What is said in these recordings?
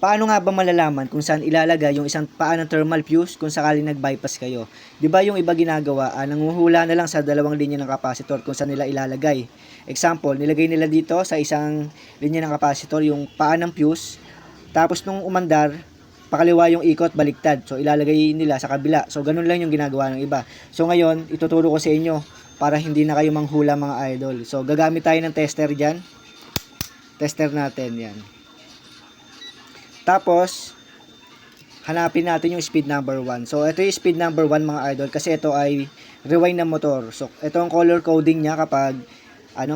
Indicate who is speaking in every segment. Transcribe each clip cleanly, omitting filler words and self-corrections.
Speaker 1: Paano nga ba malalaman kung saan ilalagay yung isang paa ng thermal fuse kung sakaling nag-bypass kayo? 'Di ba yung iba ginagawa, nanguhula na lang sa dalawang linya ng kapasitor kung saan nila ilalagay. Example, nilagay nila dito sa isang linya ng kapasitor yung paa ng fuse, tapos nung umandar, pakaliwa yung ikot, baliktad. So ilalagay nila sa kabila. So ganun lang yung ginagawa ng iba. So ngayon, ituturo ko sa inyo para hindi na kayo manghula mga idol. So gagamit tayo ng tester diyan. Tester natin 'yan. Tapos, hanapin natin yung speed number 1. So, ito yung speed number 1 mga idol kasi ito ay rewind na motor. So, ito ang color coding niya kapag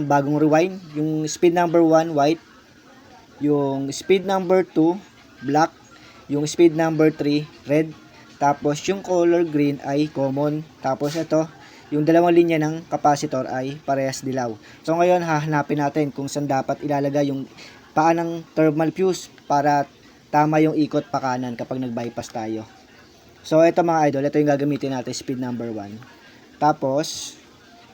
Speaker 1: bagong rewind. Yung speed number 1, white. Yung speed number 2, black. Yung speed number 3, red. Tapos, yung color green ay common. Tapos, ito, yung dalawang linya ng capacitor ay parehas dilaw. So, ngayon, hahanapin natin kung saan dapat ilalagay yung paa ng thermal fuse para tama yung ikot pa kanan kapag nag-bypass tayo. So, ito mga idol, ito yung gagamitin natin, speed number 1. Tapos,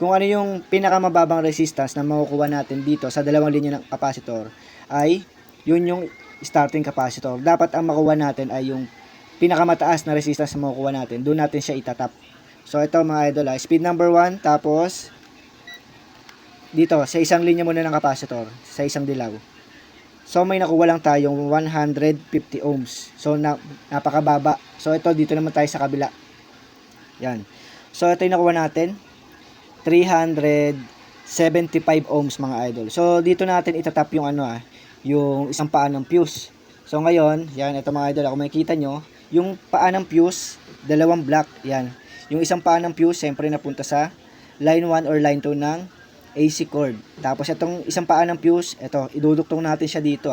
Speaker 1: kung ano yung pinakamababang resistance na makukuha natin dito sa dalawang linya ng capacitor, ay yun yung starting capacitor. Dapat ang makuha natin ay yung pinakamataas na resistance na makukuha natin. Doon natin siya itatap. So, ito mga idol, speed number 1, tapos, dito, sa isang linya muna ng capacitor, sa isang dilaw. So, may nakuha lang tayong 150 ohms. So, napakababa. So, ito, dito naman tayo sa kabila. Yan. So, ito yung nakuha natin. 375 ohms mga idol. So, dito natin itatap yung yung isang paa ng fuse. So, ngayon, yan, ito mga idol, ako makikita nyo, yung paa ng fuse, dalawang block, yan. Yung isang paa ng fuse, siyempre napunta sa line 1 or line 2 ng AC cord. Tapos itong isang paa ng fuse, ito, iduduktong natin siya dito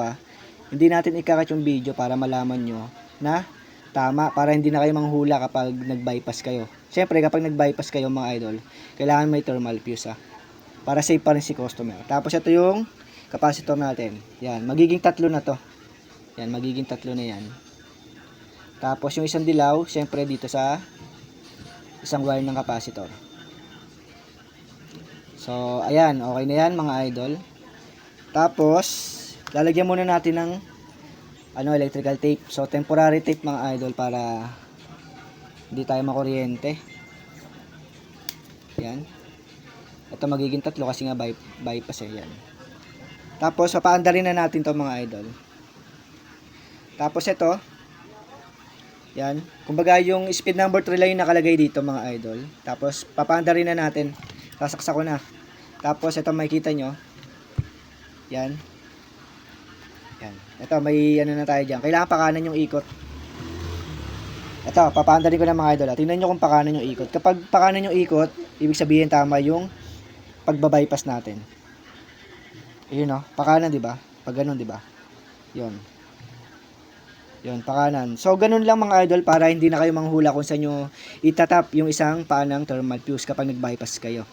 Speaker 1: Hindi natin ikakat yung video para malaman nyo na tama, para hindi na kayo manghula kapag nag-bypass kayo. Siyempre, kapag nag-bypass kayo mga idol, kailangan may thermal fuse para safe pa rin si customer. Tapos ito yung capacitor natin. Yan, magiging tatlo na to. Yan, magiging tatlo na yan. Tapos yung isang dilaw, siyempre dito sa isang wire ng capacitor. So, ayan, okay na yan mga idol. Tapos, lalagyan muna natin ng electrical tape. So, temporary tape mga idol para hindi tayo makuryente. Yan. Ito magiging tatlo kasi nga bypass yan. Tapos, papaandarin na natin to mga idol. Tapos, ito. Yan. Kumbaga, yung speed number 3 lang yung nakalagay dito mga idol. Tapos, papaandarin na natin. Sasaksak ko na. Tapos, ito makikita nyo. Yan. Yan. Ito, may na tayo dyan. Kailangan pakanan yung ikot. Ito, papaandarin ko na mga idol. Tingnan nyo kung pakanan yung ikot. Kapag pakanan yung ikot, ibig sabihin tama yung pagbabypass natin. Yun pakanan, di ba? Pag ganun, di ba? Yun. Yun, pakanan. So, ganun lang mga idol para hindi na kayo manghula kung saan nyo itatap yung isang paa ng thermal fuse kapag nag-bypass kayo.